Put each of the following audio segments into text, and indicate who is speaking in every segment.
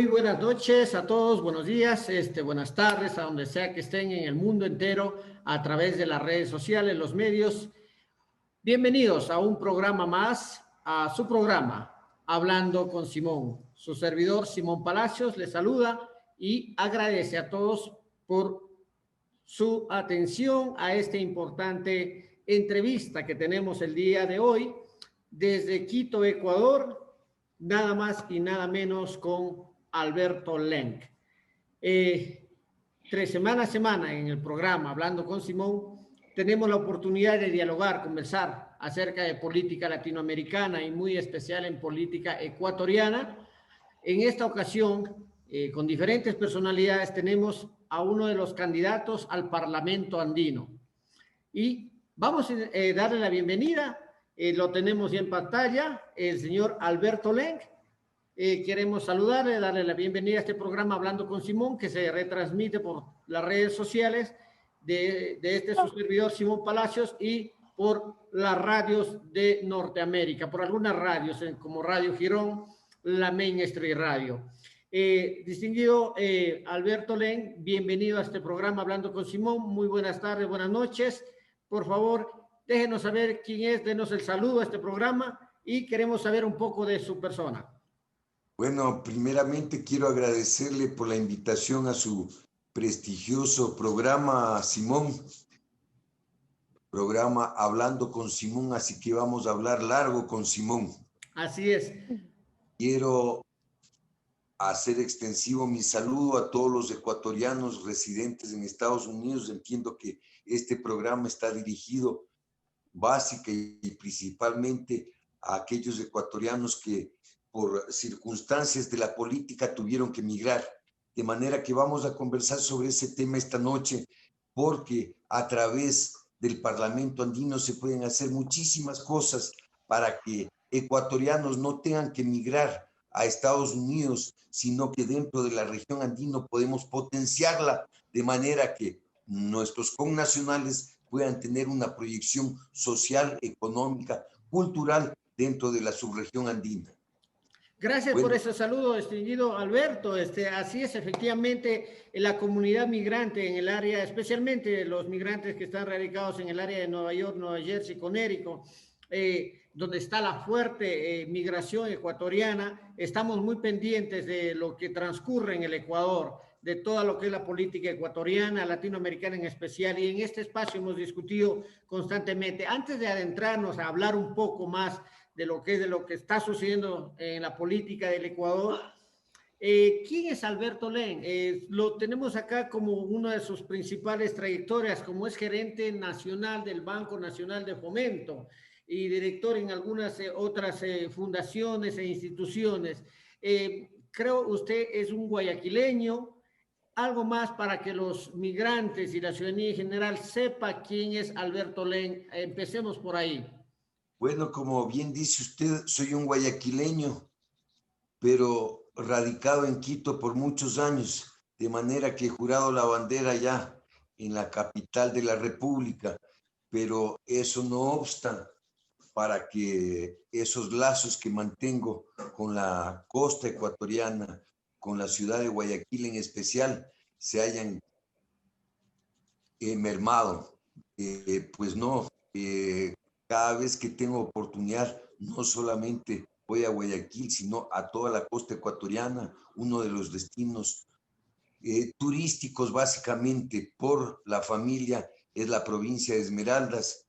Speaker 1: Muy buenas noches a todos, buenos días, buenas tardes, a donde sea que estén en el mundo entero, a través de las redes sociales, los medios. Bienvenidos a un programa más, a su programa, Hablando con Simón. Su servidor, Simón Palacios, les saluda y agradece a todos por su atención a esta importante entrevista que tenemos el día de hoy desde Quito, Ecuador, nada más y nada menos con Alberto Lenk. 3 semanas a semana en el programa Hablando con Simón tenemos la oportunidad de dialogar, conversar acerca de política latinoamericana y muy especial en política ecuatoriana. En esta ocasión, con diferentes personalidades, tenemos a uno de los candidatos al Parlamento andino. Y vamos a darle la bienvenida, lo tenemos ya en pantalla, el señor Alberto Lenk. Queremos saludarle, darle la bienvenida a este programa Hablando con Simón, que se retransmite por las redes sociales de su servidor Simón Palacios y por las radios de Norteamérica, por algunas radios como Radio Girón, la Main Street Radio. Distinguido Alberto Lenk, bienvenido a este programa Hablando con Simón. Muy buenas tardes, buenas noches. Por favor, déjenos saber quién es, denos el saludo a este programa y queremos saber un poco de su persona.
Speaker 2: Bueno, primeramente quiero agradecerle por la invitación a su prestigioso programa, Simón. Programa Hablando con Simón, así que vamos a hablar largo con Simón.
Speaker 1: Así es.
Speaker 2: Quiero hacer extensivo mi saludo a todos los ecuatorianos residentes en Estados Unidos. Entiendo que este programa está dirigido básica y principalmente a aquellos ecuatorianos que por circunstancias de la política tuvieron que emigrar. De manera que vamos a conversar sobre ese tema esta noche, porque a través del Parlamento andino se pueden hacer muchísimas cosas para que ecuatorianos no tengan que emigrar a Estados Unidos, sino que dentro de la región andino podemos potenciarla de manera que nuestros connacionales puedan tener una proyección social, económica, cultural dentro de la subregión andina.
Speaker 1: Gracias por ese saludo, distinguido Alberto. Así es, efectivamente, la comunidad migrante en el área, especialmente los migrantes que están radicados en el área de Nueva York, Nueva Jersey, Connecticut, donde está la fuerte migración ecuatoriana, estamos muy pendientes de lo que transcurre en el Ecuador, de todo lo que es la política ecuatoriana, latinoamericana en especial, y en este espacio hemos discutido constantemente. Antes de adentrarnos a hablar un poco más de lo que está sucediendo en la política del Ecuador. ¿Quién es Alberto Lenk? Lo tenemos acá como una de sus principales trayectorias, como es gerente nacional del Banco Nacional de Fomento y director en algunas otras fundaciones e instituciones. Creo usted es un guayaquileño. Algo más para que los migrantes y la ciudadanía en general sepa quién es Alberto Lenk. Empecemos por ahí.
Speaker 2: Bueno, como bien dice usted, soy un guayaquileño, pero radicado en Quito por muchos años, de manera que he jurado la bandera ya en la capital de la República, pero eso no obsta para que esos lazos que mantengo con la costa ecuatoriana, con la ciudad de Guayaquil en especial, se hayan mermado. Pues no, cada vez que tengo oportunidad, no solamente voy a Guayaquil, sino a toda la costa ecuatoriana, uno de los destinos turísticos básicamente por la familia es la provincia de Esmeraldas,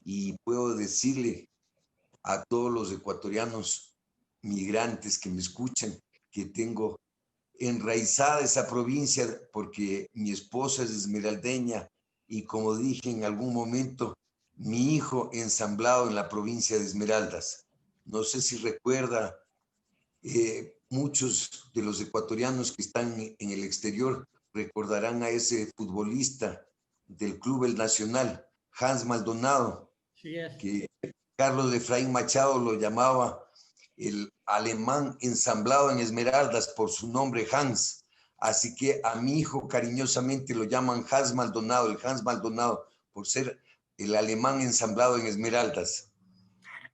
Speaker 2: y puedo decirle a todos los ecuatorianos migrantes que me escuchan que tengo enraizada esa provincia porque mi esposa es esmeraldeña y, como dije en algún momento, mi hijo ensamblado en la provincia de Esmeraldas. No sé si recuerda, muchos de los ecuatorianos que están en el exterior recordarán a ese futbolista del Club El Nacional, Hans Maldonado,
Speaker 1: Sí, es.
Speaker 2: que Carlos Efraín Machado lo llamaba el alemán ensamblado en Esmeraldas por su nombre Hans. Así que a mi hijo cariñosamente lo llaman Hans Maldonado, el Hans Maldonado, por ser el alemán ensamblado en Esmeraldas.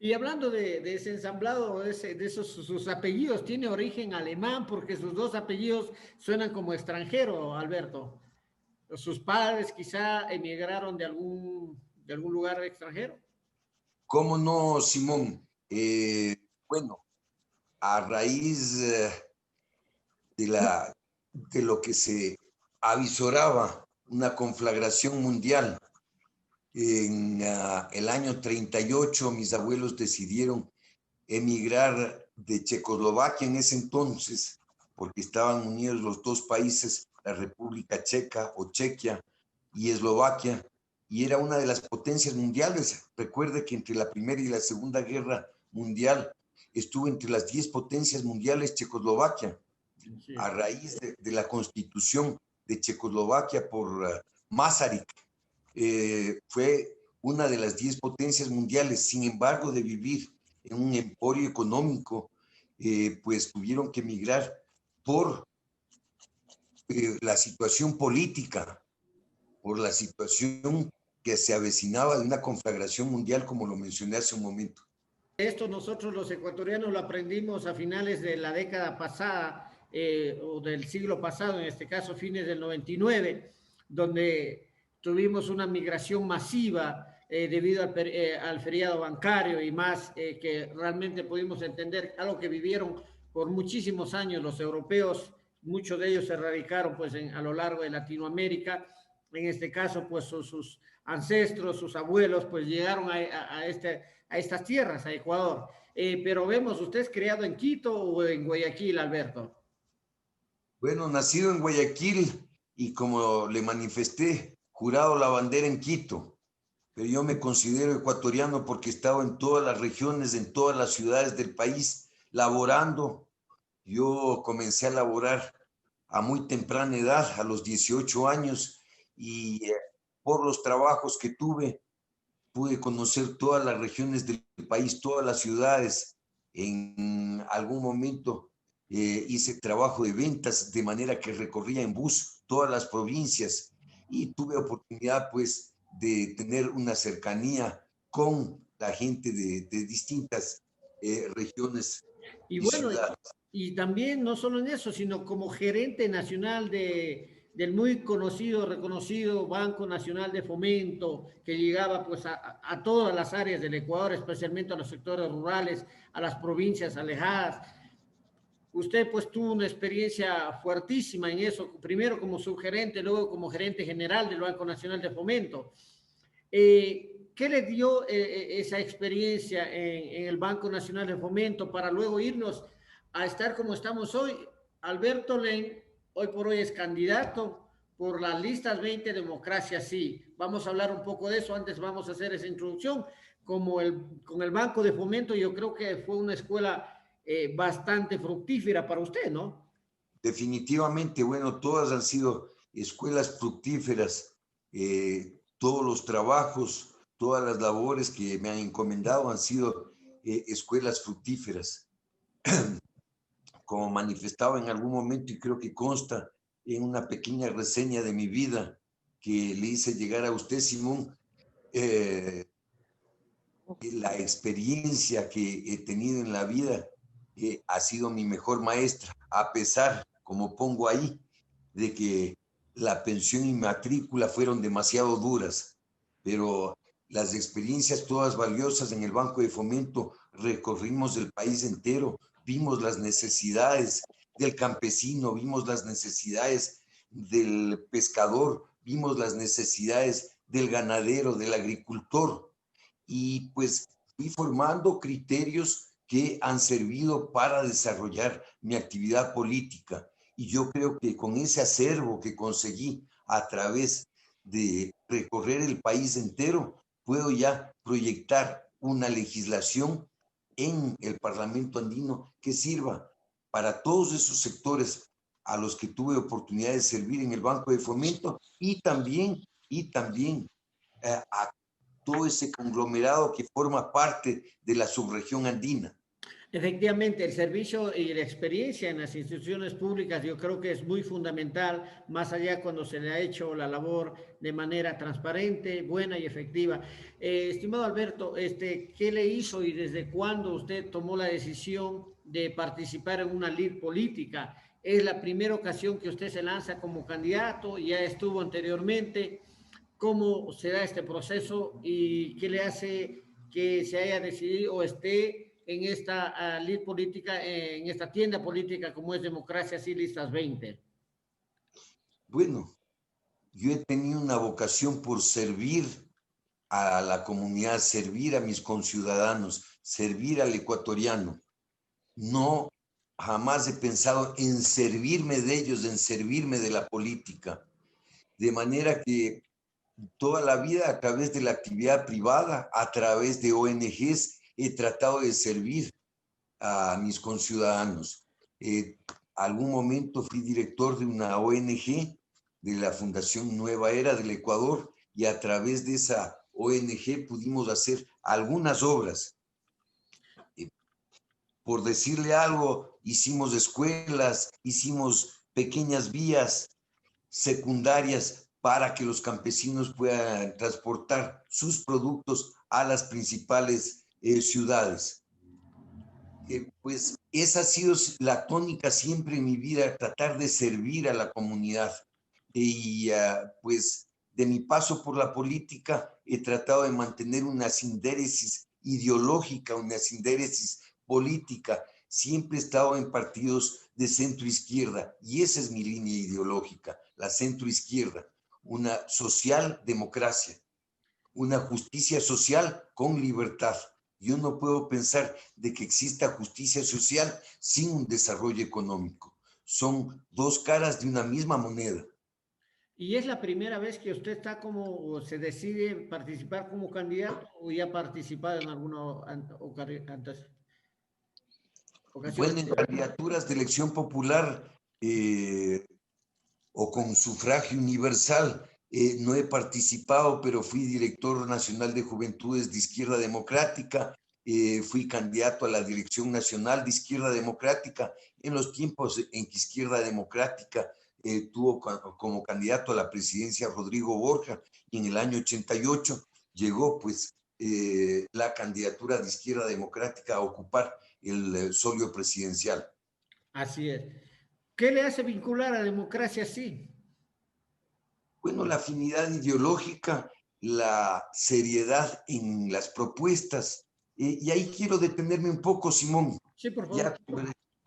Speaker 1: Y hablando de ese ensamblado, de esos sus apellidos, tiene origen alemán porque sus dos apellidos suenan como extranjero, Alberto. Sus padres quizá emigraron de algún lugar extranjero.
Speaker 2: ¿Cómo no, Simón? Bueno, a raíz de lo que se avisoraba una conflagración mundial en el año 38, mis abuelos decidieron emigrar de Checoslovaquia en ese entonces, porque estaban unidos los dos países, la República Checa o Chequia y Eslovaquia, y era una de las potencias mundiales. Recuerde que entre la Primera y la Segunda Guerra Mundial estuvo entre las 10 potencias mundiales Checoslovaquia,
Speaker 1: Sí.
Speaker 2: a raíz de la constitución de Checoslovaquia por Masaryk. Fue una de las 10 potencias mundiales. Sin embargo, de vivir en un emporio económico, pues tuvieron que emigrar por la situación política, por la situación que se avecinaba de una conflagración mundial, como lo mencioné hace un momento.
Speaker 1: Esto nosotros los ecuatorianos lo aprendimos a finales de la década pasada o del siglo pasado, en este caso fines del 99, donde tuvimos una migración masiva debido al feriado bancario y más que realmente pudimos entender algo que vivieron por muchísimos años los europeos, muchos de ellos se radicaron pues a lo largo de Latinoamérica, en este caso pues sus ancestros, sus abuelos pues llegaron a estas tierras, a Ecuador. Pero vemos, ¿usted es criado en Quito o en Guayaquil, Alberto?
Speaker 2: Bueno, nacido en Guayaquil y como le manifesté, jurado la bandera en Quito, pero yo me considero ecuatoriano porque he estado en todas las regiones, en todas las ciudades del país, laborando. Yo comencé a laborar a muy temprana edad, a los 18 años, y por los trabajos que tuve, pude conocer todas las regiones del país, todas las ciudades. En algún momento hice trabajo de ventas, de manera que recorría en bus todas las provincias y tuve oportunidad pues de tener una cercanía con la gente de distintas regiones
Speaker 1: Y
Speaker 2: y
Speaker 1: bueno,
Speaker 2: ciudades.
Speaker 1: y también no solo en eso, sino como gerente nacional del muy conocido, reconocido Banco Nacional de Fomento, que llegaba pues a todas las áreas del Ecuador, especialmente a los sectores rurales, a las provincias alejadas. Usted pues tuvo una experiencia fuertísima en eso, primero como subgerente, luego como gerente general del Banco Nacional de Fomento. ¿Qué le dio esa experiencia en el Banco Nacional de Fomento para luego irnos a estar como estamos hoy? Alberto Len, hoy por hoy es candidato por las listas 20 Democracia Sí. Vamos a hablar un poco de eso, antes vamos a hacer esa introducción. Con el Banco de Fomento yo creo que fue una escuela bastante fructífera para usted, ¿no?
Speaker 2: Definitivamente, bueno, todas han sido escuelas fructíferas, todos los trabajos, todas las labores que me han encomendado han sido escuelas fructíferas. Como manifestaba en algún momento, y creo que consta en una pequeña reseña de mi vida que le hice llegar a usted, Simón, la experiencia que he tenido en la vida ha sido mi mejor maestra, a pesar, como pongo ahí, de que la pensión y matrícula fueron demasiado duras, pero las experiencias todas valiosas en el Banco de Fomento, recorrimos el país entero, vimos las necesidades del campesino, vimos las necesidades del pescador, vimos las necesidades del ganadero, del agricultor, y pues fui formando criterios que han servido para desarrollar mi actividad política. Y yo creo que con ese acervo que conseguí a través de recorrer el país entero, puedo ya proyectar una legislación en el Parlamento andino que sirva para todos esos sectores a los que tuve oportunidad de servir en el Banco de Fomento y también a todo ese conglomerado que forma parte de la subregión andina.
Speaker 1: Efectivamente, el servicio y la experiencia en las instituciones públicas yo creo que es muy fundamental, más allá cuando se le ha hecho la labor de manera transparente, buena y efectiva. Estimado Alberto, ¿qué le hizo y desde cuándo usted tomó la decisión de participar en una lid política? ¿Es la primera ocasión que usted se lanza como candidato? ¿Ya estuvo anteriormente? ¿Cómo se da este proceso y qué le hace que se haya decidido o esté en esta lid política, en esta tienda política como es Democracia y Listas 20?
Speaker 2: Bueno, yo he tenido una vocación por servir a la comunidad, servir a mis conciudadanos, servir al ecuatoriano. No, jamás he pensado en servirme de ellos, en servirme de la política. De manera que toda la vida a través de la actividad privada, a través de ONGs, he tratado de servir a mis conciudadanos. Algún momento fui director de una ONG, de la Fundación Nueva Era del Ecuador, y a través de esa ONG pudimos hacer algunas obras. Por decirle algo, hicimos escuelas, hicimos pequeñas vías secundarias para que los campesinos puedan transportar sus productos a las principales ciudades. Pues esa ha sido la tónica siempre en mi vida, tratar de servir a la comunidad. Y pues de mi paso por la política he tratado de mantener una sindéresis ideológica, una sindéresis política. Siempre he estado en partidos de centro izquierda y esa es mi línea ideológica, la centro izquierda, una socialdemocracia, una justicia social con libertad. Yo no puedo pensar de que exista justicia social sin un desarrollo económico. Son dos caras de una misma moneda.
Speaker 1: ¿Y es la primera vez que usted está como, o se decide participar como candidato o ya ha participado en alguna ocasión?
Speaker 2: Bueno, en candidaturas de elección popular o con sufragio universal, no he participado, pero fui director nacional de Juventudes de Izquierda Democrática, fui candidato a la Dirección Nacional de Izquierda Democrática en los tiempos en que Izquierda Democrática tuvo como candidato a la presidencia Rodrigo Borja, y en el año 88 llegó pues la candidatura de Izquierda Democrática a ocupar el solio presidencial.
Speaker 1: Así es. ¿Qué le hace vincular a Democracia así?
Speaker 2: Bueno, la afinidad ideológica, la seriedad en las propuestas. Y ahí quiero detenerme un poco, Simón,
Speaker 1: Sí, por favor.
Speaker 2: ya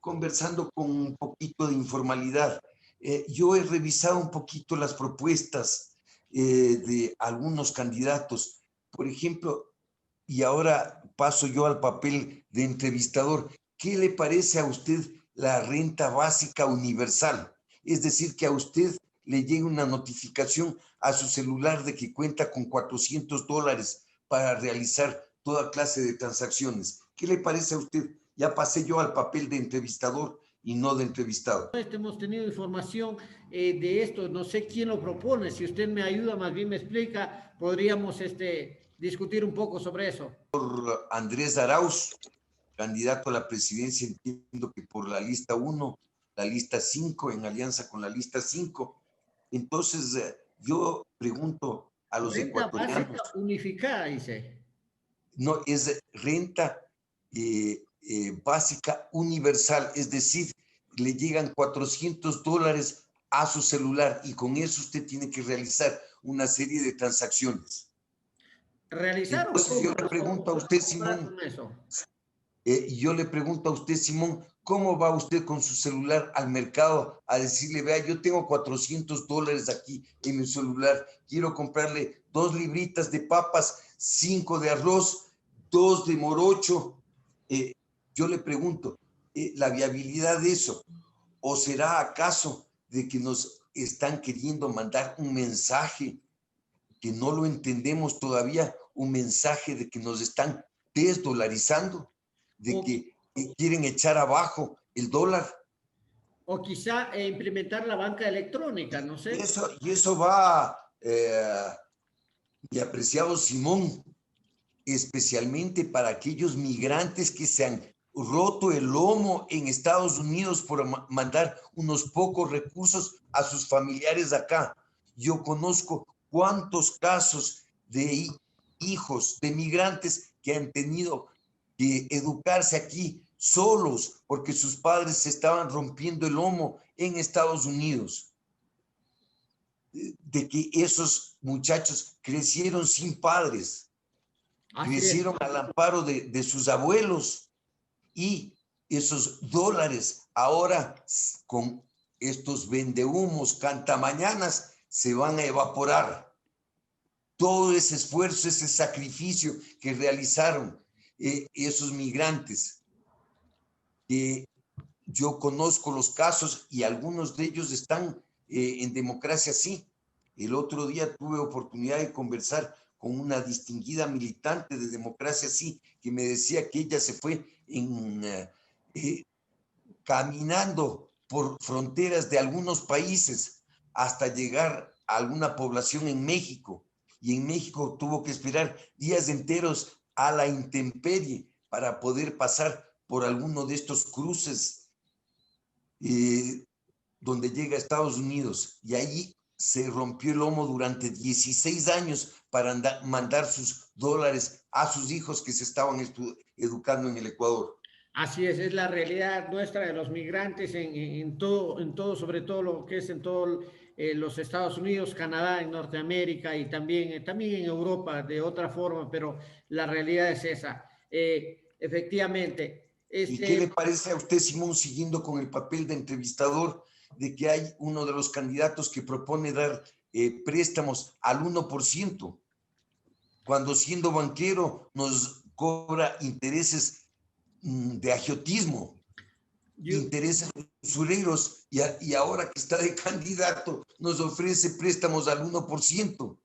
Speaker 2: conversando con un poquito de informalidad. Yo he revisado un poquito las propuestas de algunos candidatos. Por ejemplo, y ahora paso yo al papel de entrevistador. ¿Qué le parece a usted la renta básica universal? Es decir, que a usted le llegue una notificación a su celular de que cuenta con $400 para realizar toda clase de transacciones. ¿Qué le parece a usted? Ya pasé yo al papel de entrevistador y no de entrevistado.
Speaker 1: Hemos tenido información de esto, no sé quién lo propone, si usted me ayuda, más bien me explica, podríamos discutir un poco sobre eso.
Speaker 2: Por Andrés Arauz, candidato a la presidencia, entiendo que por la lista 1, la lista 5, en alianza con la lista 5. Entonces, yo pregunto a los
Speaker 1: Renta
Speaker 2: ecuatorianos.
Speaker 1: básica unificada, dice.
Speaker 2: No, es renta básica universal, es decir, le llegan $400 a su celular y con eso usted tiene que realizar una serie de transacciones.
Speaker 1: Realizar.
Speaker 2: Entonces yo le pregunto a usted, Simón, yo le pregunto a usted, Simón, ¿cómo va usted con su celular al mercado a decirle, vea, yo tengo $400 aquí en mi celular, quiero comprarle 2 libritas de papas, 5 de arroz, 2 de morocho? Yo le pregunto, ¿la viabilidad de eso? ¿O será acaso de que nos están queriendo mandar un mensaje que no lo entendemos todavía, un mensaje de que nos están desdolarizando, de que quieren echar abajo el dólar?
Speaker 1: O quizá implementar la banca electrónica, no sé.
Speaker 2: Y eso va, mi apreciado Simón, especialmente para aquellos migrantes que se han roto el lomo en Estados Unidos por mandar unos pocos recursos a sus familiares acá. Yo conozco cuántos casos de hijos de migrantes que han tenido que educarse aquí solos porque sus padres se estaban rompiendo el lomo en Estados Unidos. De que esos muchachos crecieron sin padres, crecieron al amparo de sus abuelos, y esos dólares ahora con estos vendehumos cantamañanas se van a evaporar. Todo ese esfuerzo, ese sacrificio que realizaron esos migrantes, que yo conozco los casos y algunos de ellos están en Democracia Sí. El otro día tuve oportunidad de conversar con una distinguida militante de Democracia Sí, que me decía que ella se fue caminando por fronteras de algunos países hasta llegar a alguna población en México. Y en México tuvo que esperar días enteros a la intemperie para poder pasar por alguno de estos cruces donde llega a Estados Unidos. Y ahí se rompió el lomo durante 16 años para mandar sus dólares a sus hijos que se estaban educando en el Ecuador.
Speaker 1: Así es la realidad nuestra de los migrantes en todo, sobre todo lo que es en todos los Estados Unidos, Canadá, en Norteamérica y también en Europa de otra forma, pero la realidad es esa. Efectivamente.
Speaker 2: ¿Y qué le parece a usted, Simón, siguiendo con el papel de entrevistador, de que hay uno de los candidatos que propone dar préstamos al 1%, cuando siendo banquero nos cobra intereses de agiotismo, intereses usureros, y ahora que está de candidato nos ofrece préstamos al 1%?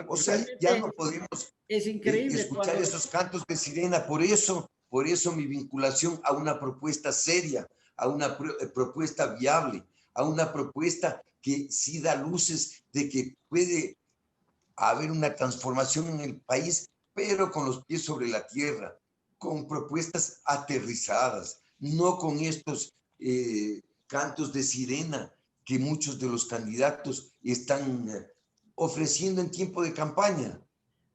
Speaker 2: O sea, ya no podemos escuchar esos cantos de sirena. Por eso mi vinculación a una propuesta seria, a una propuesta viable, a una propuesta que sí da luces de que puede haber una transformación en el país, pero con los pies sobre la tierra, con propuestas aterrizadas, no con estos cantos de sirena que muchos de los candidatos están ofreciendo en tiempo de campaña,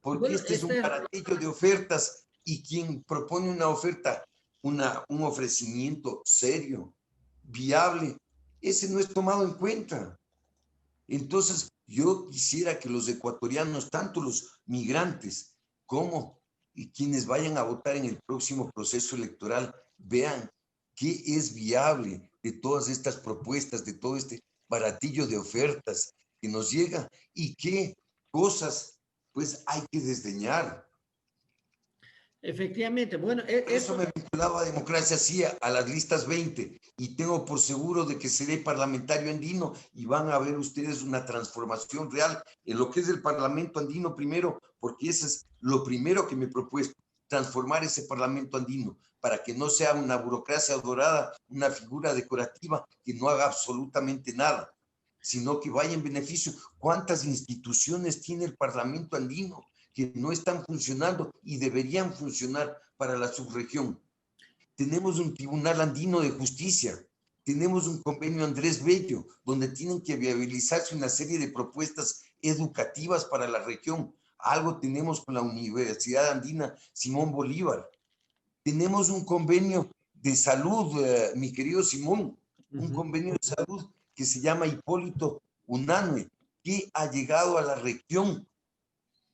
Speaker 2: porque este es un baratillo de ofertas, y quien propone una oferta, un ofrecimiento serio, viable, ese no es tomado en cuenta. Entonces, yo quisiera que los ecuatorianos, tanto los migrantes como quienes vayan a votar en el próximo proceso electoral, vean qué es viable de todas estas propuestas, de todo este baratillo de ofertas que nos llega, y qué cosas pues hay que desdeñar.
Speaker 1: Efectivamente, bueno,
Speaker 2: eso me vinculaba a Democracia Sí, a las listas 20, y tengo por seguro de que seré parlamentario andino, y van a ver ustedes una transformación real en lo que es el Parlamento andino primero, porque eso es lo primero que me he propuesto, transformar ese Parlamento andino, para que no sea una burocracia dorada, una figura decorativa que no haga absolutamente nada, sino que vaya en beneficio. ¿Cuántas instituciones tiene el Parlamento andino que no están funcionando y deberían funcionar para la subregión? Tenemos un Tribunal Andino de Justicia, tenemos un convenio Andrés Bello, donde tienen que viabilizarse una serie de propuestas educativas para la región. Algo tenemos con la Universidad Andina Simón Bolívar. Tenemos un convenio de salud, mi querido Simón, un convenio de salud que se llama Hipólito Unanue, que ha llegado a la región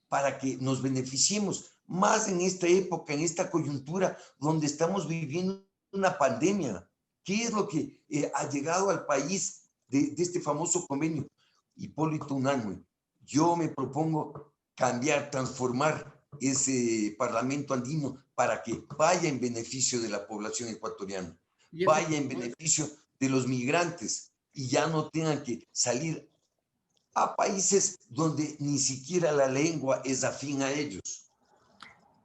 Speaker 2: para que nos beneficiemos, más en esta época, en esta coyuntura donde estamos viviendo una pandemia. ¿Qué es lo que ha llegado al país de este famoso convenio Hipólito Unanue? Yo me propongo cambiar, transformar ese Parlamento andino para que vaya en beneficio de la población ecuatoriana, vaya en beneficio de los migrantes, y ya no tengan que salir a países donde ni siquiera la lengua es afín a ellos.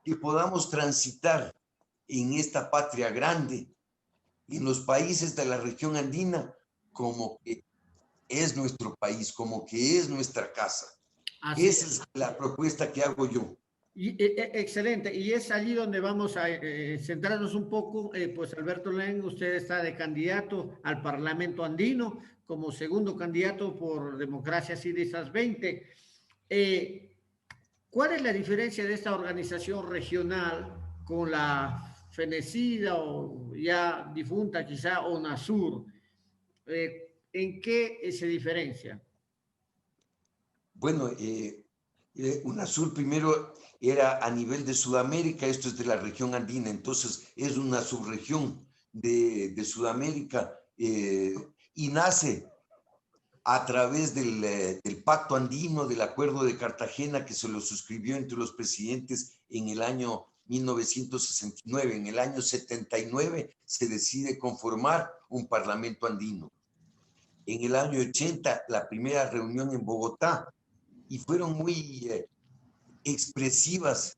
Speaker 2: Que podamos transitar en esta patria grande, en los países de la región andina, como que es nuestro país, como que es nuestra casa. Esa es la propuesta que hago yo.
Speaker 1: Excelente, y es allí donde vamos a centrarnos un poco. Pues Alberto Len, usted está de candidato al Parlamento Andino como segundo candidato por Democracia Civistas 20. Eh, ¿Cuál es la diferencia de esta organización regional con la fenecida o ya difunta quizá UNASUR? ¿En qué se diferencia?
Speaker 2: Bueno, UNASUR primero era a nivel de Sudamérica, esto es de la región andina, entonces es una subregión de Sudamérica y nace a través del Pacto Andino, del Acuerdo de Cartagena, que se lo suscribió entre los presidentes en el año 1969. En el año 79 se decide conformar un Parlamento andino. En el año 80, la primera reunión en Bogotá, y fueron muy expresivas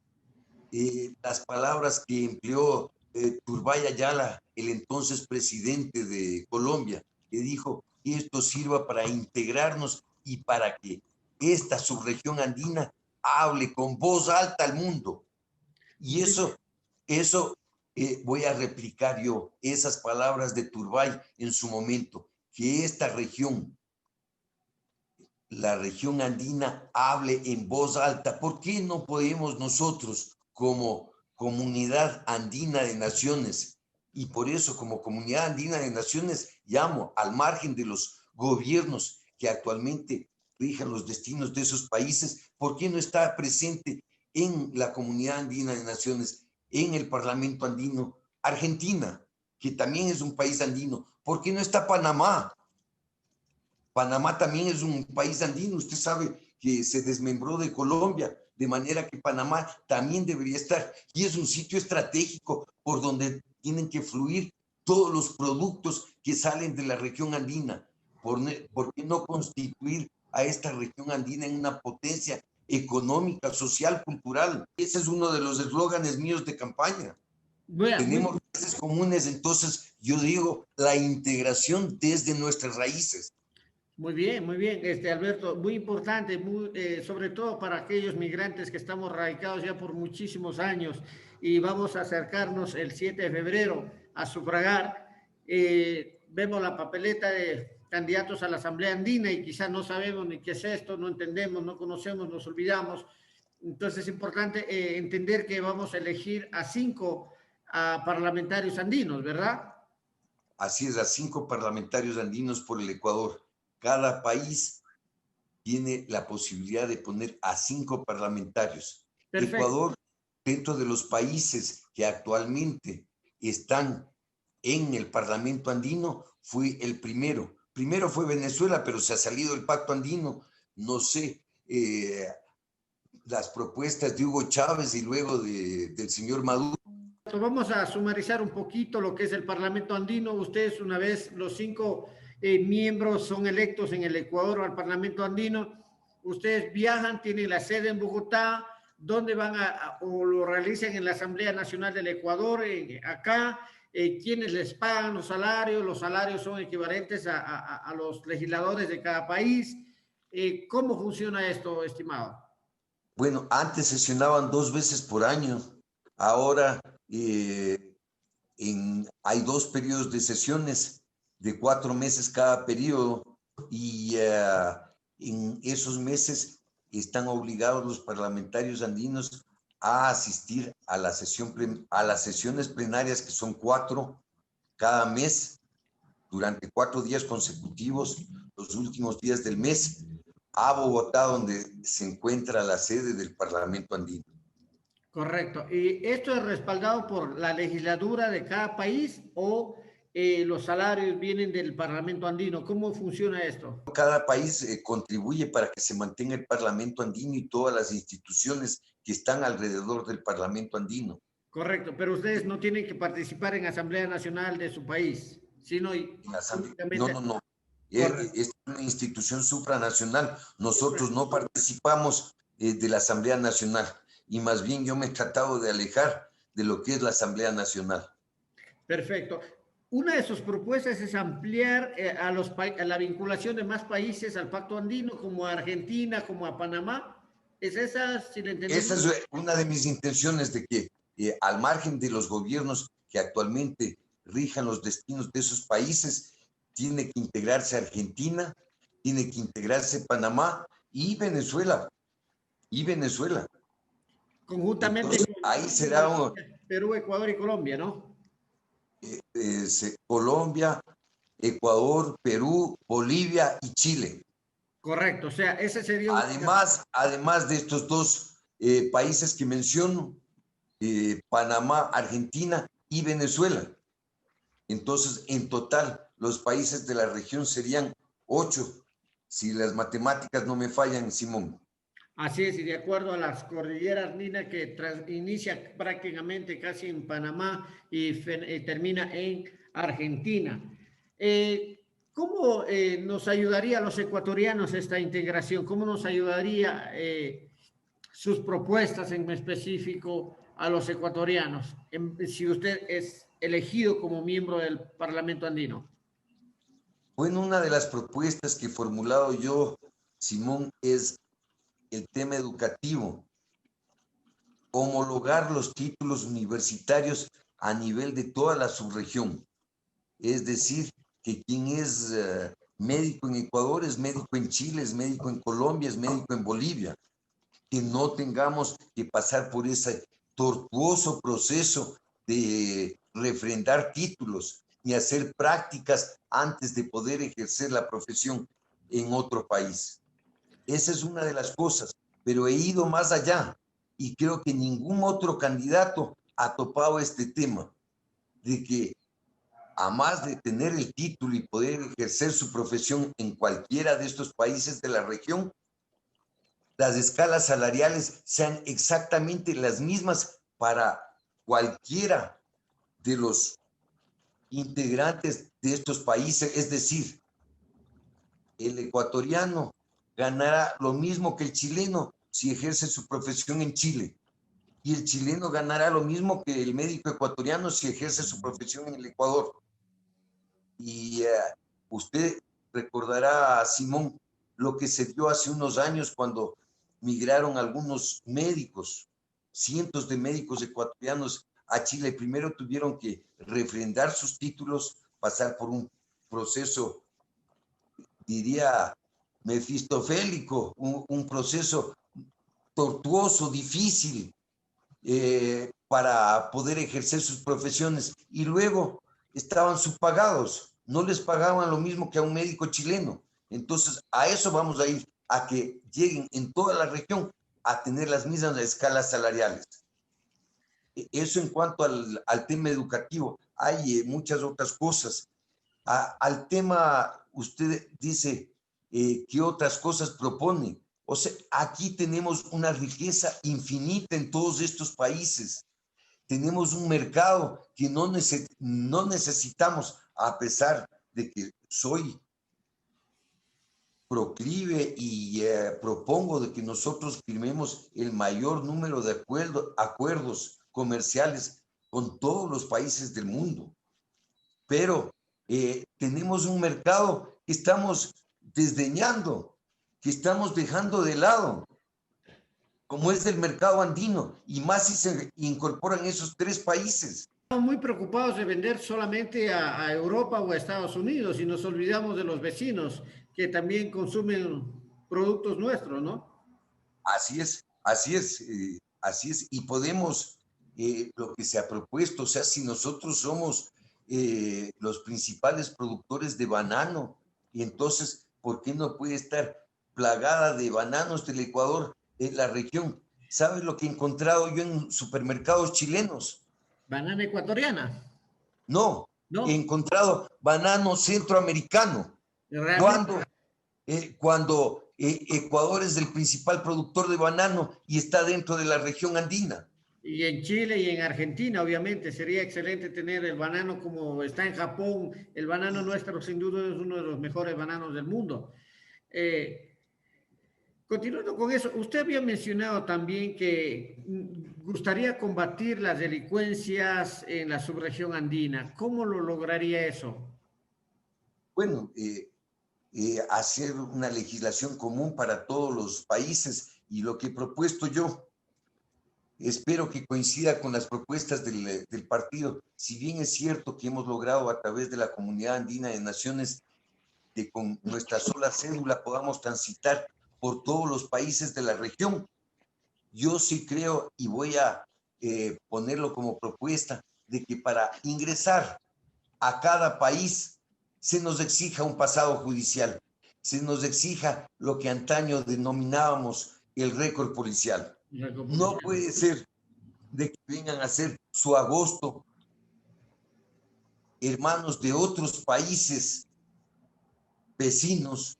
Speaker 2: las palabras que empleó Turbay Ayala, el entonces presidente de Colombia, que dijo que esto sirva para integrarnos y para que esta subregión andina hable con voz alta al mundo. Y eso voy a replicar yo, esas palabras de Turbay en su momento, que esta región, la región andina, hable en voz alta. ¿Por qué no podemos nosotros, como Comunidad Andina de Naciones, y por eso como Comunidad Andina de Naciones llamo al margen de los gobiernos que actualmente rijan los destinos de esos países, por qué no está presente en la Comunidad Andina de Naciones, en el Parlamento Andino, Argentina, que también es un país andino? ¿Por qué no está Panamá? Panamá también es un país andino, usted sabe que se desmembró de Colombia, de manera que Panamá también debería estar, y es un sitio estratégico por donde tienen que fluir todos los productos que salen de la región andina. ¿Por qué no constituir a esta región andina en una potencia económica, social, cultural? Ese es uno de los eslóganes míos de campaña.
Speaker 1: Bueno,
Speaker 2: Tenemos raíces comunes, entonces yo digo la integración desde nuestras raíces.
Speaker 1: muy bien, Alberto, muy importante, sobre todo para aquellos migrantes que estamos radicados ya por muchísimos años y vamos a acercarnos el 7 de febrero a sufragar. Vemos la papeleta de candidatos a la Asamblea Andina y quizás no sabemos ni qué es esto, no entendemos, no conocemos, nos olvidamos. Entonces es importante entender que vamos a elegir a 5 parlamentarios andinos, ¿verdad?
Speaker 2: Así es, a 5 parlamentarios andinos por el Ecuador. Cada país tiene la posibilidad de poner a 5 parlamentarios.
Speaker 1: Perfecto.
Speaker 2: Ecuador, dentro de los países que actualmente están en el Parlamento andino, fue el primero. Primero fue Venezuela, pero se ha salido del Pacto Andino. No sé, las propuestas de Hugo Chávez y luego del señor Maduro.
Speaker 1: Vamos a sumarizar un poquito lo que es el Parlamento andino. Ustedes, una vez los 5 miembros son electos en el Ecuador al Parlamento andino, ustedes viajan, tienen la sede en Bogotá, ¿dónde van o lo realizan en la Asamblea Nacional del Ecuador, acá? ¿Quiénes les pagan los salarios? Los salarios son equivalentes a los legisladores de cada país. ¿Cómo funciona esto, estimado?
Speaker 2: Bueno, antes sesionaban 2 veces por año. Ahora hay 2 periodos de sesiones de 4 meses cada periodo, y en esos meses están obligados los parlamentarios andinos a asistir a las sesiones plenarias, que son 4 cada mes, durante 4 días consecutivos, los últimos días del mes, a Bogotá, donde se encuentra la sede del Parlamento andino.
Speaker 1: Correcto. ¿Y esto es respaldado por la legislatura de cada país o los salarios vienen del Parlamento andino? ¿Cómo funciona esto?
Speaker 2: Cada país contribuye para que se mantenga el Parlamento andino y todas las instituciones que están alrededor del Parlamento andino.
Speaker 1: Correcto, pero ustedes no tienen que participar en Asamblea Nacional de su país, sino...
Speaker 2: No. Es una institución supranacional. Nosotros no participamos de la Asamblea Nacional, y más bien yo me he tratado de alejar de lo que es la Asamblea Nacional.
Speaker 1: Perfecto. Una de sus propuestas es ampliar a la vinculación de más países al Pacto Andino, como a Argentina, como a Panamá. ¿Es esa, si le entendí?
Speaker 2: Esa es una de mis intenciones, de que al margen de los gobiernos que actualmente rijan los destinos de esos países, tiene que integrarse Argentina, tiene que integrarse Panamá y Venezuela. Y Venezuela.
Speaker 1: Conjuntamente
Speaker 2: Entonces, ahí será
Speaker 1: Perú, Ecuador y Colombia, ¿no?
Speaker 2: Colombia, Ecuador, Perú, Bolivia y Chile.
Speaker 1: Correcto, o sea, ese sería
Speaker 2: Además de estos dos países que menciono, Panamá, Argentina y Venezuela. Entonces, en total, los países de la región serían 8, si las matemáticas no me fallan, Simón.
Speaker 1: Así es, y de acuerdo a las cordilleras andinas que inicia prácticamente casi en Panamá y termina en Argentina. ¿Cómo nos ayudaría a los ecuatorianos esta integración? ¿Cómo nos ayudaría sus propuestas en específico a los ecuatorianos si usted es elegido como miembro del Parlamento andino?
Speaker 2: Bueno, una de las propuestas que he formulado yo, Simón, es el tema educativo, homologar los títulos universitarios a nivel de toda la subregión. Es decir, que quien es médico en Ecuador es médico en Chile, es médico en Colombia, es médico en Bolivia. Que no tengamos que pasar por ese tortuoso proceso de refrendar títulos ni hacer prácticas antes de poder ejercer la profesión en otro país. Esa es una de las cosas, pero he ido más allá y creo que ningún otro candidato ha topado este tema, de que a más de tener el título y poder ejercer su profesión en cualquiera de estos países de la región, las escalas salariales sean exactamente las mismas para cualquiera de los integrantes de estos países. Es decir, el ecuatoriano ganará lo mismo que el chileno si ejerce su profesión en Chile, y el chileno ganará lo mismo que el médico ecuatoriano si ejerce su profesión en el Ecuador. Y usted recordará, Simón, lo que se dio hace unos años cuando migraron algunos médicos, cientos de médicos ecuatorianos a Chile. Primero tuvieron que refrendar sus títulos, pasar por un proceso, diría, mefistofélico, un proceso tortuoso, difícil, para poder ejercer sus profesiones. Y luego estaban subpagados, no les pagaban lo mismo que a un médico chileno. Entonces, a eso vamos a ir, a que lleguen en toda la región a tener las mismas escalas salariales. Eso en cuanto al tema educativo. Hay muchas otras cosas. Al tema, usted dice, ¿qué otras cosas propone? O sea, aquí tenemos una riqueza infinita en todos estos países. Tenemos un mercado que no necesitamos, a pesar de que soy proclive y propongo de que nosotros firmemos el mayor número de acuerdos comerciales con todos los países del mundo. Pero tenemos un mercado que estamos desdeñando, que estamos dejando de lado, como es el mercado andino, y más si se incorporan esos 3 países.
Speaker 1: Estamos muy preocupados de vender solamente a Europa o a Estados Unidos y nos olvidamos de los vecinos que también consumen productos nuestros, ¿no?
Speaker 2: Así es, así es, así es. Y podemos, lo que se ha propuesto, o sea, si nosotros somos los principales productores de banano, y entonces, ¿por qué no puede estar plagada de bananos del Ecuador en la región? ¿Sabes lo que he encontrado yo en supermercados chilenos?
Speaker 1: Banana ecuatoriana,
Speaker 2: No, he
Speaker 1: ¿no?
Speaker 2: encontrado banano centroamericano.
Speaker 1: Realmente.
Speaker 2: Cuando, Ecuador es el principal productor de banano y está dentro de la región andina.
Speaker 1: Y en Chile y en Argentina, obviamente, sería excelente tener el banano como está en Japón. El banano nuestro, sin duda, es uno de los mejores bananos del mundo. Eh, Continuando con eso, usted había mencionado también que gustaría combatir las delincuencias en la subregión andina. ¿Cómo lo lograría eso?
Speaker 2: Bueno, hacer una legislación común para todos los países Y lo que he propuesto yo, espero que coincida con las propuestas del partido. Si bien es cierto que hemos logrado a través de la Comunidad Andina de Naciones que con nuestra sola cédula podamos transitar por todos los países de la región, yo sí creo y voy a ponerlo como propuesta de que para ingresar a cada país se nos exija un pasado judicial, se nos exija lo que antaño denominábamos el récord policial. No puede ser de que vengan a hacer su agosto hermanos de otros países vecinos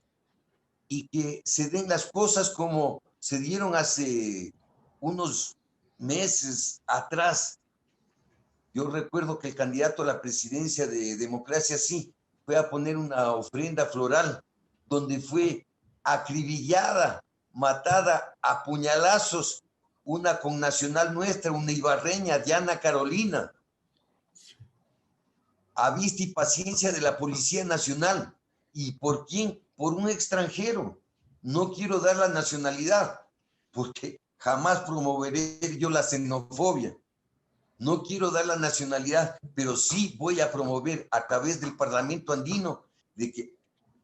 Speaker 2: y que se den las cosas como se dieron hace unos meses atrás. Yo recuerdo que el candidato a la presidencia de Democracia Sí fue a poner una ofrenda floral donde fue acribillada, matada a puñalazos una connacional nuestra, una ibarreña, Diana Carolina, a vista y paciencia de la Policía Nacional. ¿Y por quién? Por un extranjero. No quiero dar la nacionalidad, porque jamás promoveré yo la xenofobia. No quiero dar la nacionalidad, pero sí voy a promover a través del Parlamento andino de que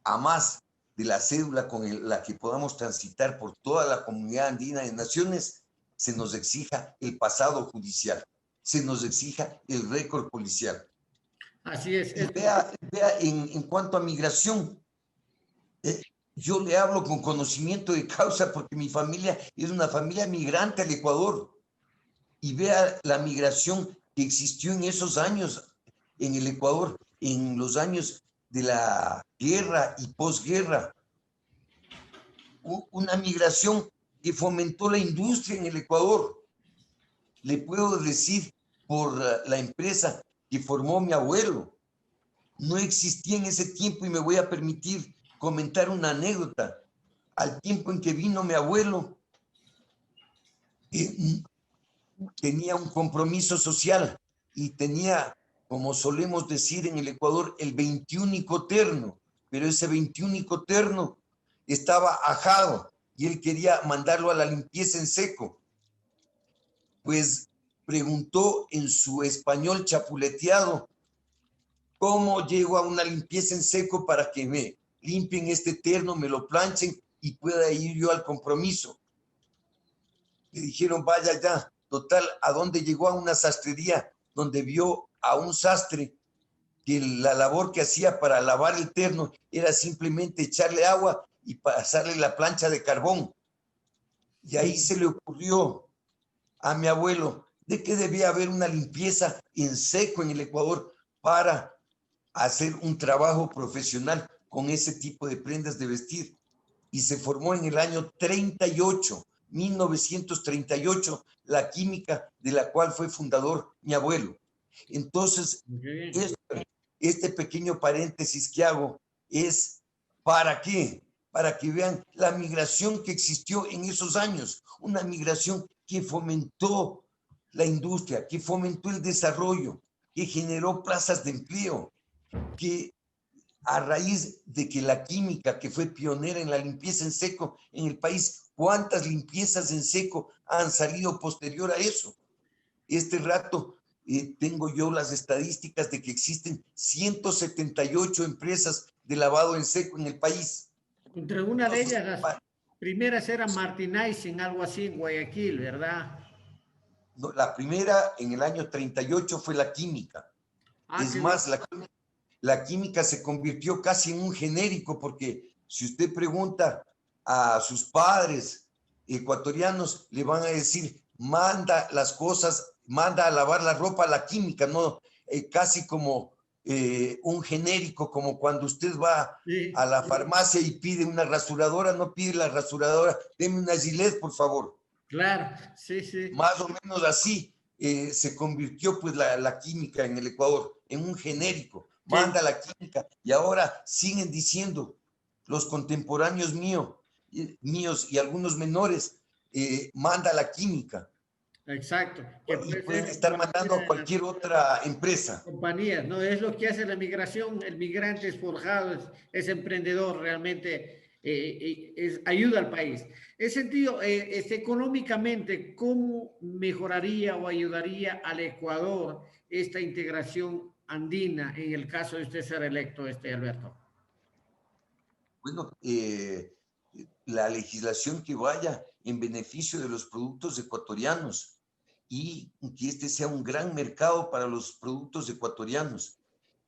Speaker 2: a más de la cédula con la que podamos transitar por toda la Comunidad Andina de Naciones, se nos exija el pasado judicial, se nos exija el récord policial.
Speaker 1: Así es.
Speaker 2: Y vea en cuanto a migración, yo le hablo con conocimiento de causa porque mi familia es una familia migrante al Ecuador. Y vea la migración que existió en esos años en el Ecuador, en los años de la guerra y posguerra. Una migración que fomentó la industria en el Ecuador. Le puedo decir por la empresa que formó mi abuelo. No existía en ese tiempo y me voy a permitir comentar una anécdota. Al tiempo en que vino mi abuelo, tenía un compromiso social y tenía, como solemos decir en el Ecuador, el 21 terno, pero ese 21 terno estaba ajado y él quería mandarlo a la limpieza en seco. Pues preguntó en su español chapuleteado, ¿cómo llego a una limpieza en seco para que me limpien este terno, me lo planchen y pueda ir yo al compromiso? Le dijeron, vaya ya. Total, ¿a dónde llegó? A una sastrería donde vio a un sastre que la labor que hacía para lavar el terno era simplemente echarle agua y pasarle la plancha de carbón. Y ahí se le ocurrió a mi abuelo de que debía haber una limpieza en seco en el Ecuador para hacer un trabajo profesional con ese tipo de prendas de vestir. Y se formó en el año 1938, la química de la cual fue fundador mi abuelo. Entonces, este pequeño paréntesis que hago es ¿para qué? Para que vean la migración que existió en esos años, una migración que fomentó la industria, que fomentó el desarrollo, que generó plazas de empleo, que a raíz de que la química, que fue pionera en la limpieza en seco en el país, ¿cuántas limpiezas en seco han salido posterior a eso? Este rato tengo yo las estadísticas de que existen 178 empresas de lavado en seco en el país.
Speaker 1: Entre una de ellas, las primeras era Martinizing, algo así, en Guayaquil, ¿verdad?
Speaker 2: No, la primera en el año 38 fue la química. Es más, la química se convirtió casi en un genérico, porque si usted pregunta a sus padres ecuatorianos, le van a decir, manda las cosas, manda a lavar la ropa a la química, ¿no? Casi como un genérico, como cuando usted va a la farmacia y pide una rasuradora, no pide la rasuradora, deme una Gillette, por favor.
Speaker 1: Claro, sí, sí.
Speaker 2: Más o menos así se convirtió pues la química en el Ecuador, en un genérico. Manda la química y ahora siguen diciendo los contemporáneos míos y algunos menores, manda la química.
Speaker 1: Exacto.
Speaker 2: Que pueden estar mandando a cualquier otra empresa.
Speaker 1: Compañías, ¿no? Es lo que hace la migración. El migrante es forjado, es emprendedor realmente. ayuda al país. En ese sentido, económicamente, ¿cómo mejoraría o ayudaría al Ecuador esta integración andina en el caso de usted ser electo, Alberto?
Speaker 2: Bueno, la legislación que vaya en beneficio de los productos ecuatorianos y que este sea un gran mercado para los productos ecuatorianos.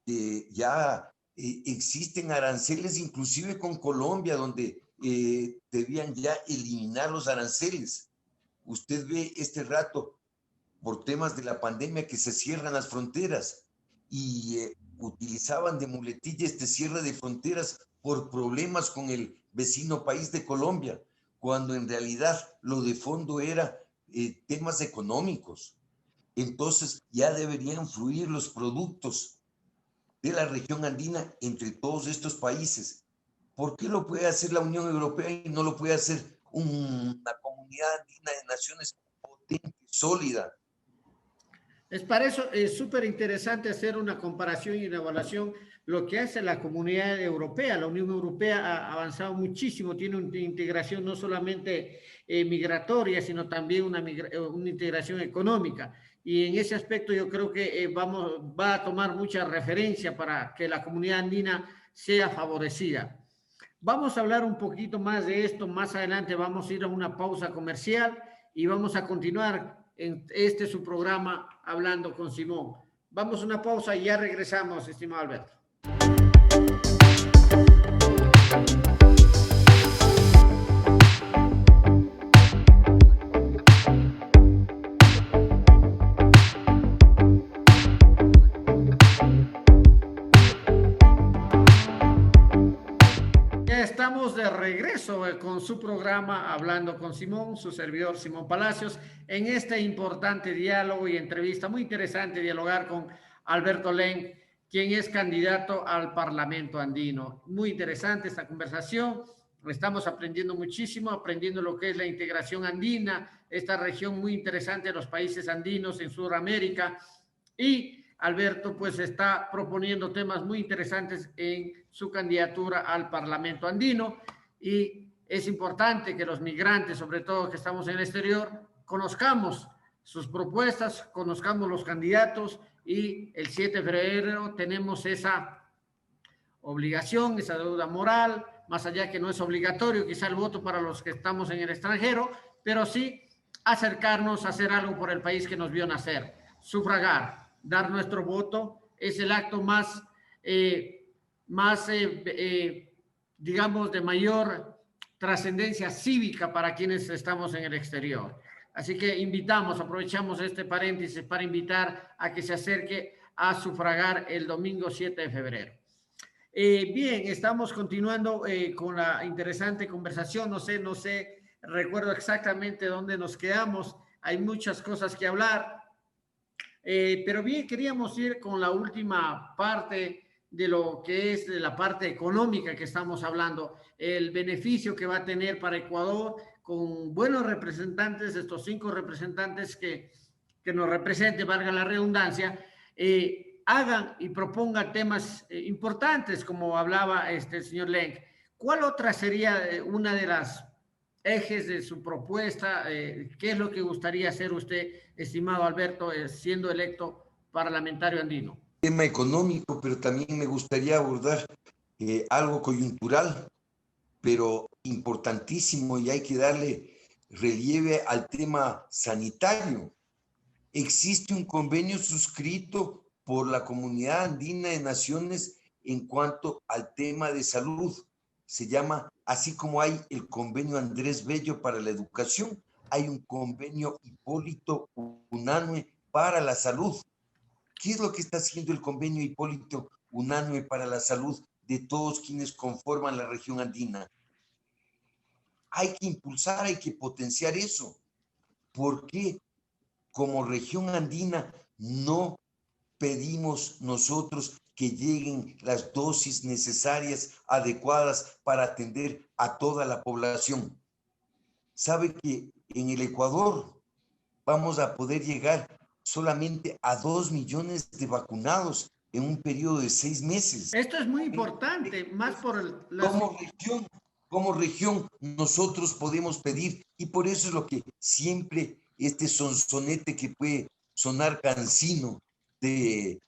Speaker 2: Ya existen aranceles inclusive con Colombia, donde debían ya eliminar los aranceles. Usted ve este rato, por temas de la pandemia, que se cierran las fronteras y utilizaban de muletilla este cierre de fronteras por problemas con el vecino país de Colombia, cuando en realidad lo de fondo era temas económicos. Entonces ya deberían fluir los productos de la región andina entre todos estos países. ¿Por qué lo puede hacer la Unión Europea y no lo puede hacer una comunidad andina de naciones potente, sólida?
Speaker 1: Es para eso es súper interesante hacer una comparación y una evaluación lo que hace la comunidad europea. La Unión Europea ha avanzado muchísimo, tiene una integración no solamente migratoria, sino también una integración económica. Y en ese aspecto yo creo que va a tomar mucha referencia para que la comunidad andina sea favorecida. Vamos a hablar un poquito más de esto más adelante. Vamos a ir a una pausa comercial y vamos a continuar en su programa Hablando con Simón. Vamos a una pausa y ya regresamos, estimado Alberto. Estamos de regreso con su programa Hablando con Simón, su servidor Simón Palacios, en este importante diálogo y entrevista. Muy interesante dialogar con Alberto Leng, quien es candidato al Parlamento andino. Muy interesante esta conversación. Estamos aprendiendo muchísimo, aprendiendo lo que es la integración andina, esta región muy interesante de los países andinos en Sudamérica. Y Alberto pues está proponiendo temas muy interesantes en su candidatura al Parlamento andino y es importante que los migrantes, sobre todo que estamos en el exterior, conozcamos sus propuestas, conozcamos los candidatos y el 7 de febrero tenemos esa obligación, esa deuda moral, más allá que no es obligatorio quizá el voto para los que estamos en el extranjero, pero sí acercarnos a hacer algo por el país que nos vio nacer, sufragar. Dar nuestro voto es el acto más, digamos, de mayor trascendencia cívica para quienes estamos en el exterior. Así que aprovechamos este paréntesis para invitar a que se acerque a sufragar el domingo 7 de febrero. Bien, estamos continuando con la interesante conversación. No sé, recuerdo exactamente dónde nos quedamos. Hay muchas cosas que hablar. Pero bien, queríamos ir con la última parte de lo que es de la parte económica que estamos hablando, el beneficio que va a tener para Ecuador con buenos representantes, estos 5 representantes que nos representen, valga la redundancia, hagan y propongan temas importantes, como hablaba el señor Leng. ¿Cuál otra sería una de las ejes de su propuesta? ¿Qué es lo que gustaría hacer usted, estimado Alberto, siendo electo parlamentario andino?
Speaker 2: Tema económico, pero también me gustaría abordar algo coyuntural, pero importantísimo, y hay que darle relieve al tema sanitario. Existe un convenio suscrito por la Comunidad Andina de Naciones en cuanto al tema de salud. Se llama, así como hay el convenio Andrés Bello para la educación, hay un convenio Hipólito Unanue para la salud. ¿Qué es lo que está haciendo el convenio Hipólito Unanue para la salud de todos quienes conforman la región andina? Hay que impulsar, hay que potenciar eso. ¿Por qué como región andina no pedimos nosotros que lleguen las dosis necesarias, adecuadas para atender a toda la población? Sabe que en el Ecuador vamos a poder llegar solamente a 2 millones de vacunados en un periodo de 6 meses.
Speaker 1: Esto es muy importante, más por
Speaker 2: como región. como región nosotros podemos pedir, y por eso es lo que siempre este sonsonete que puede sonar cansino de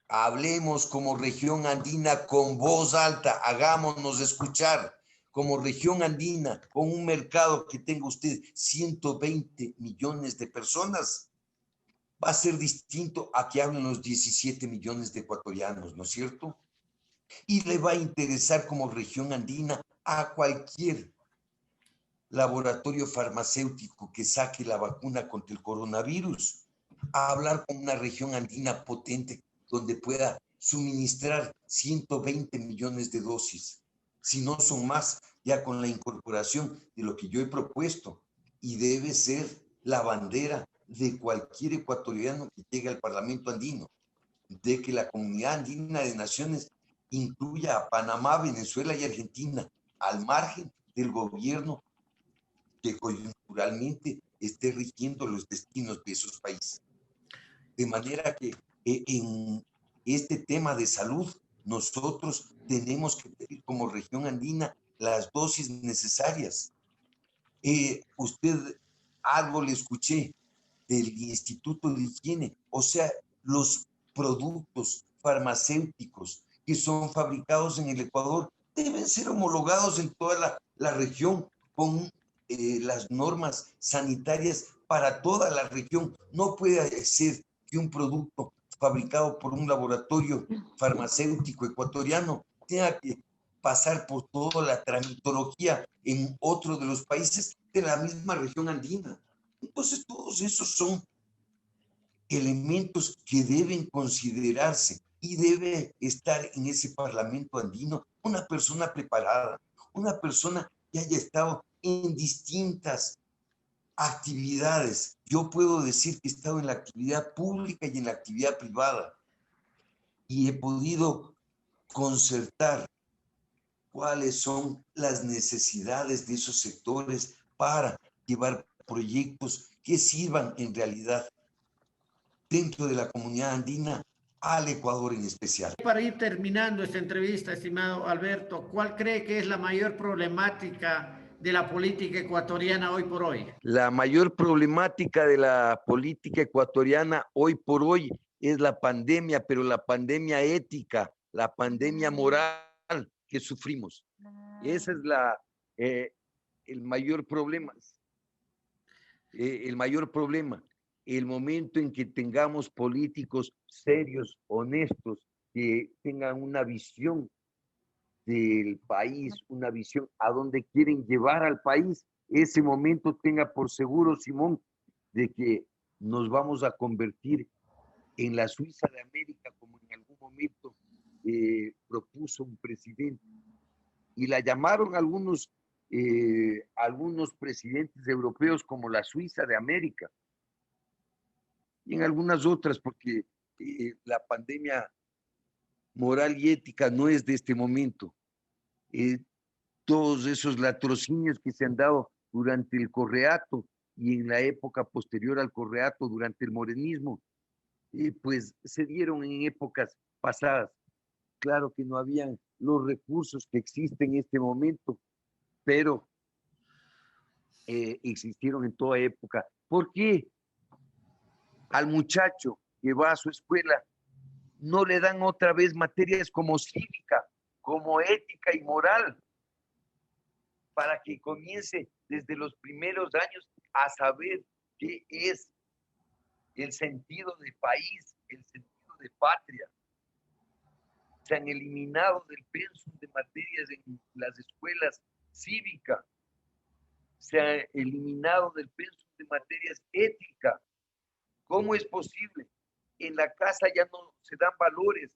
Speaker 2: hablemos como región andina con voz alta, hagámonos escuchar como región andina con un mercado que tenga usted 120 millones de personas, va a ser distinto a que hablen los 17 millones de ecuatorianos, ¿no es cierto? Y le va a interesar como región andina a cualquier laboratorio farmacéutico que saque la vacuna contra el coronavirus, a hablar con una región andina potente donde pueda suministrar 120 millones de dosis, si no son más, ya con la incorporación de lo que yo he propuesto, y debe ser la bandera de cualquier ecuatoriano que llegue al Parlamento andino, de que la comunidad andina de naciones incluya a Panamá, Venezuela y Argentina al margen del gobierno que coyunturalmente esté rigiendo los destinos de esos países. De manera que en este tema de salud, nosotros tenemos que pedir como región andina las dosis necesarias. Usted algo le escuché del Instituto de Higiene, o sea, los productos farmacéuticos que son fabricados en el Ecuador deben ser homologados en toda la región con las normas sanitarias para toda la región. No puede ser que un producto fabricado por un laboratorio farmacéutico ecuatoriano tenga que pasar por toda la tramitología en otro de los países de la misma región andina. Entonces, todos esos son elementos que deben considerarse y debe estar en ese Parlamento andino una persona preparada, una persona que haya estado en distintas actividades. Yo puedo decir que he estado en la actividad pública y en la actividad privada y he podido concertar cuáles son las necesidades de esos sectores para llevar proyectos que sirvan en realidad dentro de la comunidad andina al Ecuador en especial.
Speaker 1: Para ir terminando esta entrevista, estimado Alberto, ¿cuál cree que es la mayor problemática de la política ecuatoriana hoy por hoy?
Speaker 2: La mayor problemática de la política ecuatoriana hoy por hoy es la pandemia, pero la pandemia ética, la pandemia moral que sufrimos. Ese es el mayor problema. El mayor problema, el momento en que tengamos políticos serios, honestos, que tengan una visión del país, una visión a dónde quieren llevar al país, ese momento tenga por seguro, Simón, de que nos vamos a convertir en la Suiza de América, como en algún momento propuso un presidente. Y la llamaron algunos presidentes europeos como la Suiza de América y en algunas otras, porque la pandemia moral y ética no es de este momento. Todos esos latrocinios que se han dado durante el correato y en la época posterior al correato, durante el morenismo, pues se dieron en épocas pasadas. Claro que no habían los recursos que existen en este momento, pero existieron en toda época. ¿Por qué al muchacho que va a su escuela no le dan otra vez materias como cívica, como ética y moral, para que comience desde los primeros años a saber qué es el sentido de país, el sentido de patria? Se han eliminado del pensum de materias en las escuelas cívica, se ha eliminado del pensum de materias ética. ¿Cómo es posible? En la casa ya no se dan valores.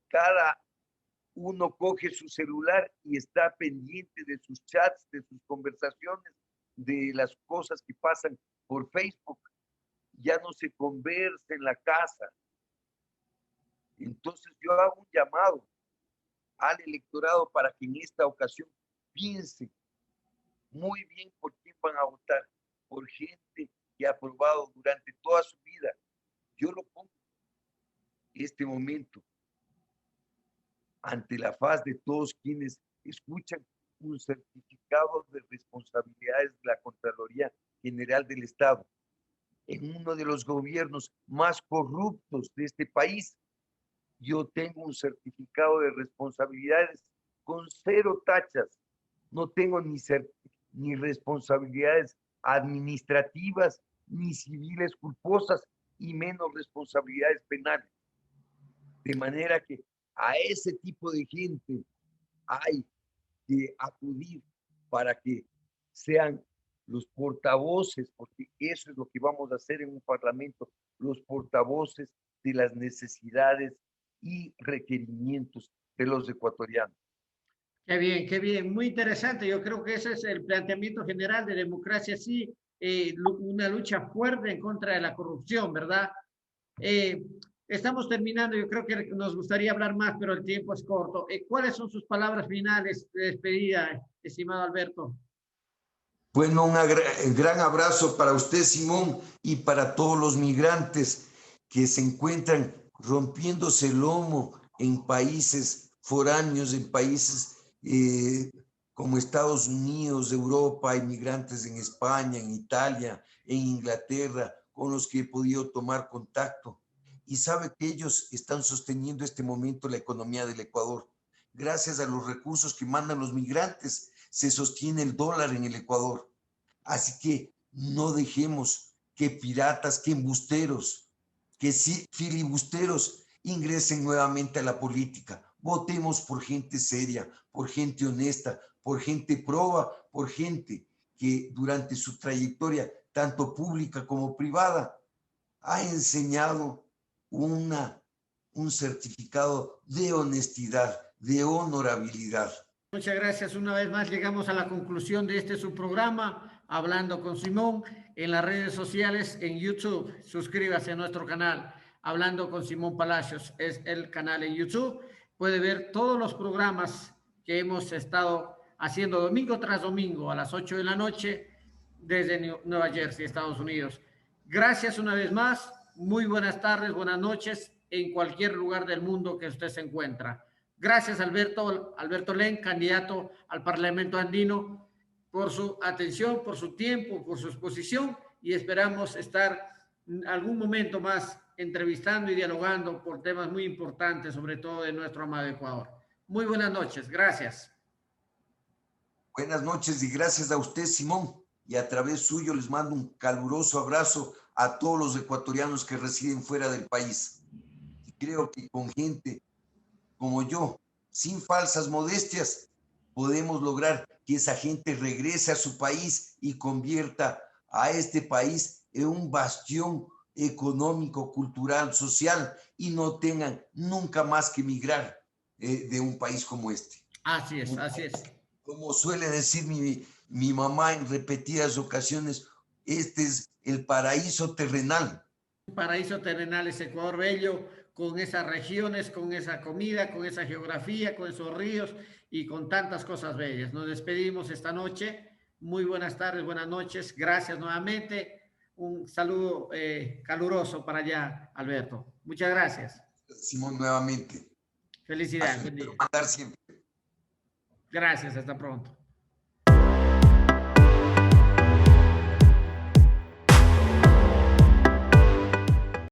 Speaker 2: Cada uno coge su celular y está pendiente de sus chats, de sus conversaciones, de las cosas que pasan por Facebook. Ya no se conversa en la casa. Entonces yo hago un llamado al electorado para que en esta ocasión piense muy bien por quién van a votar, por gente que ha probado durante toda su vida. Yo lo pongo en este momento ante la faz de todos quienes escuchan un certificado de responsabilidades de la Contraloría General del Estado en uno de los gobiernos más corruptos de este país. Yo tengo un certificado de responsabilidades con 0 tachas. No tengo ni responsabilidades administrativas, ni civiles culposas, y menos responsabilidades penales. De manera que a ese tipo de gente hay que acudir para que sean los portavoces, porque eso es lo que vamos a hacer en un parlamento, los portavoces de las necesidades y requerimientos de los ecuatorianos.
Speaker 1: Qué bien, muy interesante. Yo creo que ese es el planteamiento general de democracia, sí, una lucha fuerte en contra de la corrupción, ¿verdad? Eh, Estamos terminando, yo creo que nos gustaría hablar más, pero el tiempo es corto. ¿Cuáles son sus palabras finales de despedida, estimado Alberto?
Speaker 2: Bueno, un gran abrazo para usted, Simón, y para todos los migrantes que se encuentran rompiéndose el lomo en países foráneos, en países como Estados Unidos, Europa. Hay migrantes en España, en Italia, en Inglaterra, con los que he podido tomar contacto. Y sabe que ellos están sosteniendo este momento la economía del Ecuador. Gracias a los recursos que mandan los migrantes, se sostiene el dólar en el Ecuador. Así que no dejemos que piratas, que embusteros, que filibusteros ingresen nuevamente a la política. Votemos por gente seria, por gente honesta, por gente proba, por gente que durante su trayectoria, tanto pública como privada, ha enseñado un certificado de honestidad, de honorabilidad.
Speaker 1: Muchas gracias. Una vez más llegamos a la conclusión de este su programa, Hablando con Simón, en las redes sociales, en YouTube. Suscríbase a nuestro canal, Hablando con Simón Palacios. Es el canal en YouTube. Puede ver todos los programas que hemos estado haciendo domingo tras domingo a las 8 de la noche desde Nueva Jersey, Estados Unidos. Gracias una vez más. Muy buenas tardes, buenas noches en cualquier lugar del mundo que usted se encuentra. Gracias, Alberto Len, candidato al Parlamento Andino, por su atención, por su tiempo, por su exposición, y esperamos estar en algún momento más entrevistando y dialogando por temas muy importantes, sobre todo de nuestro amado Ecuador. Muy buenas noches, gracias.
Speaker 2: Buenas noches y gracias a usted, Simón. Y a través suyo les mando un caluroso abrazo a todos los ecuatorianos que residen fuera del país. Y creo que con gente como yo, sin falsas modestias, podemos lograr que esa gente regrese a su país y convierta a este país en un bastión económico, cultural, social, y no tengan nunca más que emigrar de un país como este.
Speaker 1: Así es, así es.
Speaker 2: Como suele decir mi mamá en repetidas ocasiones, este es el paraíso terrenal.
Speaker 1: Un paraíso terrenal es Ecuador bello, con esas regiones, con esa comida, con esa geografía, con esos ríos y con tantas cosas bellas. Nos despedimos esta noche. Muy buenas tardes, buenas noches. Gracias nuevamente. Un saludo caluroso para allá, Alberto. Muchas gracias.
Speaker 2: Simón, nuevamente.
Speaker 1: Felicidades. Buen día.
Speaker 2: Mandar siempre.
Speaker 1: Gracias, hasta pronto.